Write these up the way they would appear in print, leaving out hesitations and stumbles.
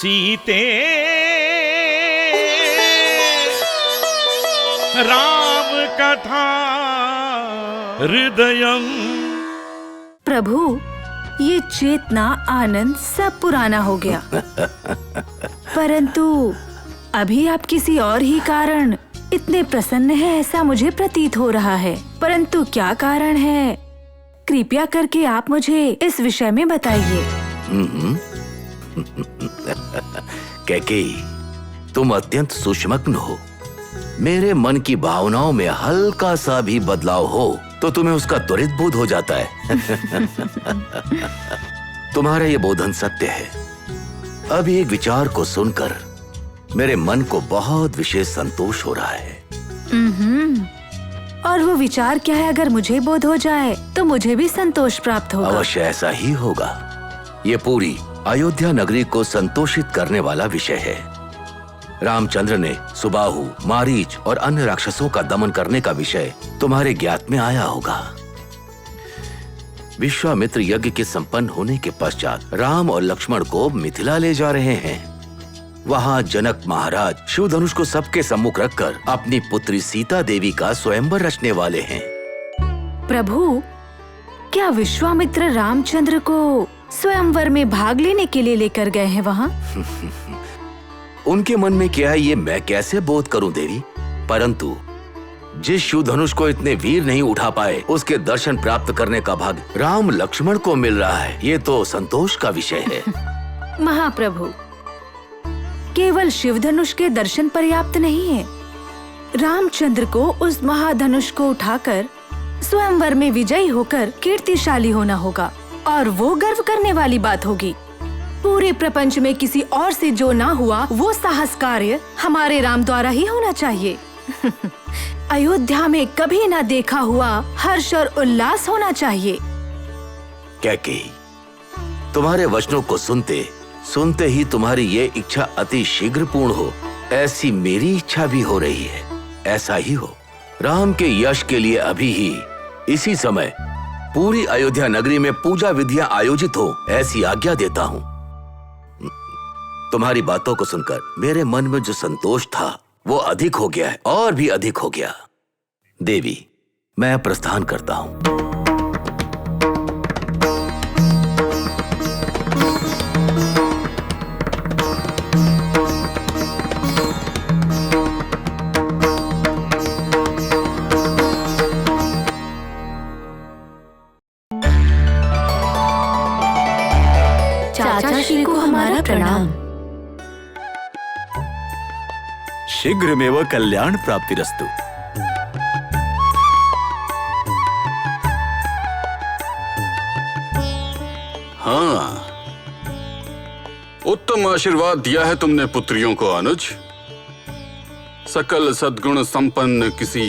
सीते राम कथा हृदयम। प्रभु, ये चेतना आनंद सब पुराना हो गया। परंतु अभी आप किसी और ही कारण इतने प्रसन्न हैं ऐसा मुझे प्रतीत हो रहा है। परंतु क्या कारण है, कृपया करके आप मुझे इस विषय में बताइए। कैकेयी, तुम अत्यंत सूक्ष्मज्ञ हो। मेरे मन की भावनाओं में हल्का सा भी बदलाव हो तो तुम्हें उसका त्वरित बोध हो जाता है। तुम्हारा ये बोधन सत्य है। अभी एक विचार को सुनकर मेरे मन को बहुत विशेष संतोष हो रहा है। और वो विचार क्या है? अगर मुझे बोध हो जाए तो मुझे भी संतोष प्राप्त होगा। अवश्य ऐसा ही होगा। ये पूरी अयोध्या नगरी को संतोषित करने वाला विषय है। रामचंद्र ने सुबाहु, मारीच और अन्य राक्षसों का दमन करने का विषय तुम्हारे ज्ञात में आया होगा। विश्वामित्र यज्ञ के संपन्न होने के पश्चात राम और लक्ष्मण को मिथिला ले जा रहे हैं। वहाँ जनक महाराज शिव धनुष को सबके सम्मुख रखकर अपनी पुत्री सीता देवी का स्वयंवर रचने वाले हैं। प्रभु, क्या विश्वामित्र रामचंद्र को स्वयंवर में भाग लेने के लिए लेकर गए हैं वहाँ? उनके मन में क्या है ये मैं कैसे बोध करूं देवी, परंतु जिस शिव धनुष को इतने वीर नहीं उठा पाए उसके दर्शन प्राप्त करने का भाग्य राम लक्ष्मण को मिल रहा है, ये तो संतोष का विषय है। महाप्रभु, केवल शिव धनुष के दर्शन पर्याप्त नहीं है। रामचंद्र को उस महाधनुष को उठाकर स्वयंवर में विजयी होकर कीर्तिशाली होना होगा और वो गर्व करने वाली बात होगी। पूरे प्रपंच में किसी और से जो ना हुआ वो साहस कार्य हमारे राम द्वारा ही होना चाहिए। अयोध्या में कभी ना देखा हुआ हर्ष और उल्लास होना चाहिए। कैकेयी, तुम्हारे वचनों को सुनते सुनते ही तुम्हारी ये इच्छा अति शीघ्र पूर्ण हो, ऐसी मेरी इच्छा भी हो रही है। ऐसा ही हो। राम के यश के लिए अभी ही इसी समय पूरी अयोध्या नगरी में पूजा विधियां आयोजित हो, ऐसी आज्ञा देता हूँ। तुम्हारी बातों को सुनकर मेरे मन में जो संतोष था वो अधिक हो गया है, और भी अधिक हो गया। देवी, मैं प्रस्थान करता हूँ। चाचा श्री को हमारा प्रणाम। शीघ्रमेव कल्याण प्राप्तिरस्तु। हाँ, उत्तम आशीर्वाद दिया है तुमने पुत्रियों को अनुज। सकल सद्गुण संपन्न किसी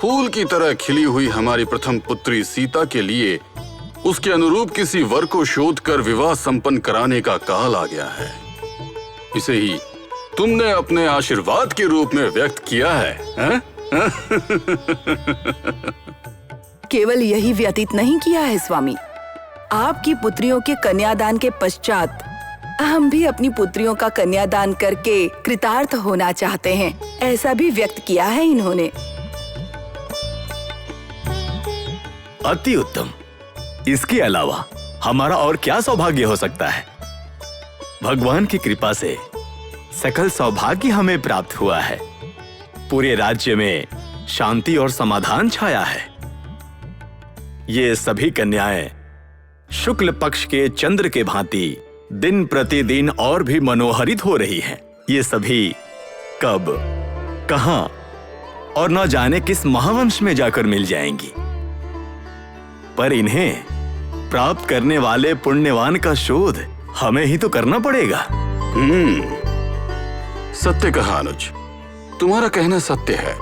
फूल की तरह खिली हुई हमारी प्रथम पुत्री सीता के लिए उसके अनुरूप किसी वर को शोध कर विवाह संपन्न कराने का काल आ गया है। इसे ही तुमने अपने आशीर्वाद के रूप में व्यक्त किया है, केवल यही व्यतीत नहीं किया है स्वामी, आपकी पुत्रियों के कन्यादान के पश्चात हम भी अपनी पुत्रियों का कन्यादान करके कृतार्थ होना चाहते हैं, ऐसा भी व्यक्त किया है इन्होंने। अति उत्तम। इसके अलावा हमारा और क्या सौभाग्य हो सकता है। भगवान की कृपा से सकल सौभाग्य हमें प्राप्त हुआ है। पूरे राज्य में शांति और समाधान छाया है। ये सभी कन्याएं शुक्ल पक्ष के चंद्र के भांति दिन प्रतिदिन और भी मनोहरित हो रही हैं। ये सभी कब, कहां और न जाने किस महावंश में जाकर मिल जाएंगी, पर इन्हें प्राप्त करने वाले पुण्यवान का शोध हमें ही तो करना पड़ेगा। सत्य कहा अनुज, तुम्हारा कहना सत्य है।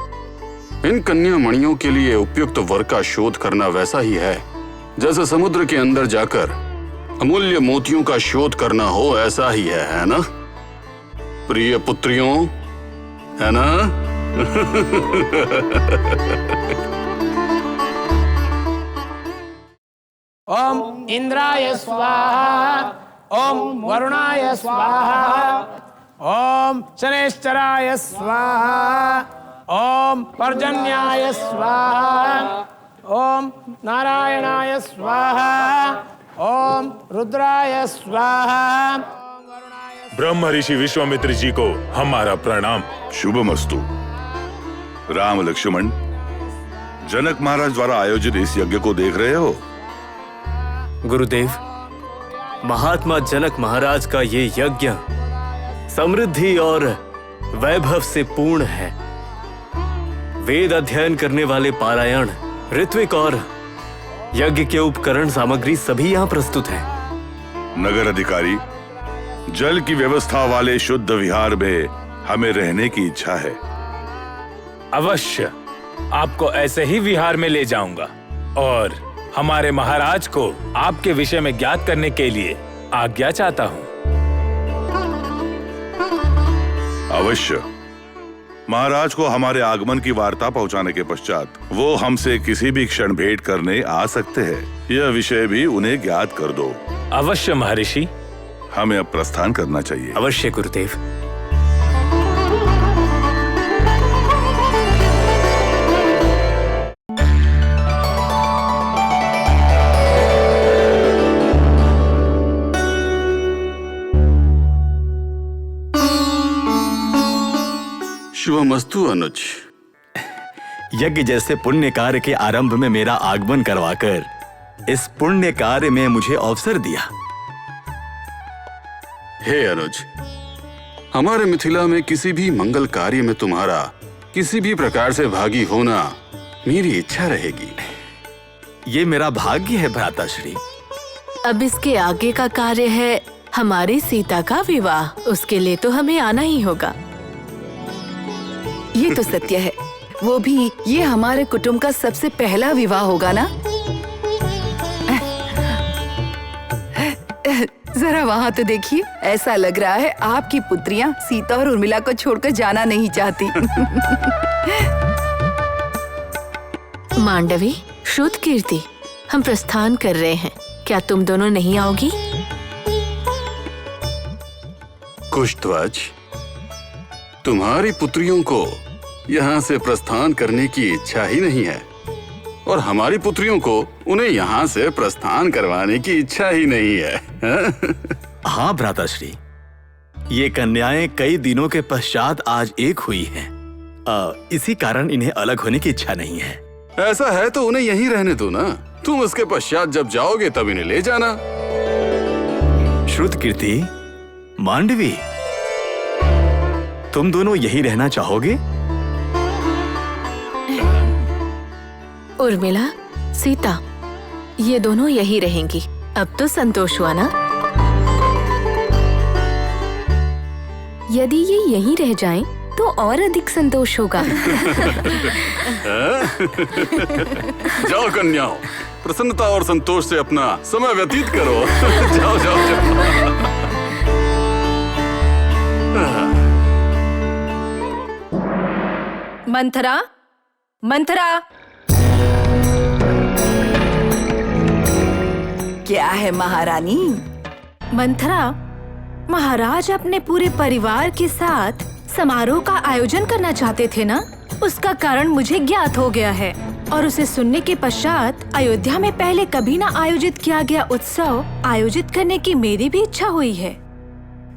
इन कन्या मणियों के लिए उपयुक्त वर का शोध करना वैसा ही है जैसे समुद्र के अंदर जाकर अमूल्य मोतियों का शोध करना हो, ऐसा ही है ना प्रिय पुत्रियों, है ना? ओम इंद्राय स्वाहा ओम वरुणाय स्वाहा, ओम शनैश्चराय स्वाहा, ओम पर्जन्याय स्वाहा, ओम नारायणाय स्वाहा, ओम रुद्राय स्वाहा। ब्रह्म ऋषि विश्वामित्र जी को हमारा प्रणाम। शुभमस्तु। राम लक्ष्मण, जनक महाराज द्वारा आयोजित इस यज्ञ को देख रहे हो? गुरुदेव, महात्मा जनक महाराज का ये यज्ञ समृद्धि और वैभव से पूर्ण है। वेद अध्ययन करने वाले पारायण, ऋत्विक और यज्ञ के उपकरण सामग्री सभी यहाँ प्रस्तुत हैं। नगर अधिकारी, जल की व्यवस्था वाले शुद्ध विहार में हमें रहने की इच्छा है। अवश्य आपको ऐसे ही विहार में ले जाऊंगा और हमारे महाराज को आपके विषय में ज्ञात करने के लिए आज्ञा चाहता हूँ। अवश्य। महाराज को हमारे आगमन की वार्ता पहुंचाने के पश्चात वो हमसे किसी भी क्षण भेंट करने आ सकते हैं। यह विषय भी उन्हें ज्ञात कर दो। अवश्य महर्षि। हमें अब प्रस्थान करना चाहिए। अवश्य गुरुदेव। शुभमस्तु अनुज। यज्ञ जैसे पुण्य कार्य के आरंभ में मेरा आगमन करवाकर इस पुण्य कार्य में मुझे अवसर दिया। हे अनुज, हमारे मिथिला में किसी भी मंगल कार्य में तुम्हारा किसी भी प्रकार से भागी होना मेरी इच्छा रहेगी। ये मेरा भाग्य है भ्राताश्री। अब इसके आगे का कार्य है हमारी सीता का विवाह। उसके लिए तो हमें आना ही होगा। ये तो सत्य है। वो भी ये हमारे कुटुंब का सबसे पहला विवाह होगा ना। जरा वहाँ तो देखिए, ऐसा लग रहा है आपकी पुत्रियाँ सीता और उर्मिला को छोड़कर जाना नहीं चाहती। मांडवी, श्रुत कीर्ति, हम प्रस्थान कर रहे हैं। क्या तुम दोनों नहीं आओगी? कुशध्वज, तुम्हारी पुत्रियों को यहाँ से प्रस्थान करने की इच्छा ही नहीं है और हमारी पुत्रियों को उन्हें यहाँ से प्रस्थान करवाने की इच्छा ही नहीं है। हाँ भ्राताश्री, ये कन्याएं कई दिनों के पश्चात आज एक हुई हैं। इसी कारण इन्हें अलग होने की इच्छा नहीं है। ऐसा है तो उन्हें यहीं रहने दो ना। तुम इसके पश्चात जब जाओगे तब इन्हें ले जाना। श्रुत कीर्ति, मांडवी, तुम दोनों यही रहना चाहोगे? उर्मिला, सीता, ये दोनों यही रहेंगी। अब तो संतोष हुआ ना? यदि ये यहीं रह जाएं, तो और अधिक संतोष होगा। जाओ कन्याओं, प्रसन्नता और संतोष से अपना समय व्यतीत करो। जाओ जाओ जाओ। मंथरा, मंथरा, क्या है महारानी? मंथरा, महाराज अपने पूरे परिवार के साथ समारोह का आयोजन करना चाहते थे ना? उसका कारण मुझे ज्ञात हो गया है और उसे सुनने के पश्चात अयोध्या में पहले कभी न आयोजित किया गया उत्सव आयोजित करने की मेरी भी इच्छा हुई है।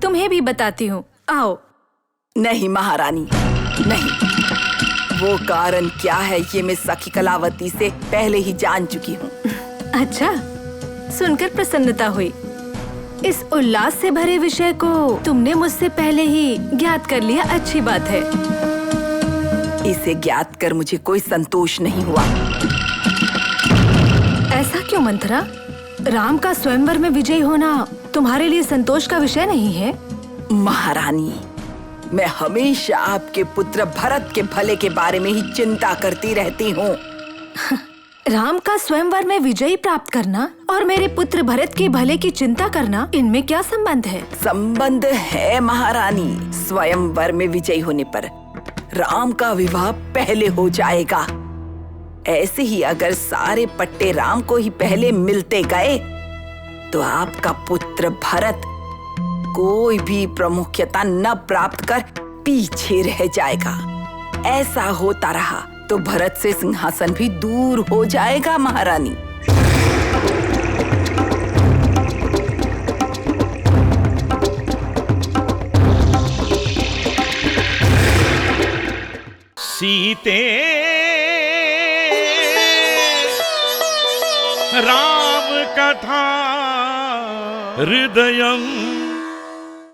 तुम्हें भी बताती हूँ, आओ। नहीं महारानी, नहीं। वो कारण क्या है ये मैं सखी कलावती से पहले ही जान चुकी हूँ। अच्छा, सुनकर प्रसन्नता हुई। इस उल्लास से भरे विषय को तुमने मुझसे पहले ही ज्ञात कर लिया, अच्छी बात है। इसे ज्ञात कर मुझे कोई संतोष नहीं हुआ। ऐसा क्यों मंथरा? राम का स्वयंवर में विजयी होना तुम्हारे लिए संतोष का विषय नहीं है? महारानी, मैं हमेशा आपके पुत्र भरत के भले के बारे में ही चिंता करती रहती हूँ। राम का स्वयंवर में विजयी प्राप्त करना और मेरे पुत्र भरत के भले की चिंता करना, इनमें क्या संबंध है? संबंध है महारानी। स्वयंवर में विजयी होने पर राम का विवाह पहले हो जाएगा। ऐसे ही अगर सारे पट्टे राम को ही पहले मिलते गए तो आपका पुत्र भरत कोई भी प्रमुखता न प्राप्त कर पीछे रह जाएगा। ऐसा होता रहा तो भरत से सिंहासन भी दूर हो जाएगा महारानी। सीते राम कथा हृदयं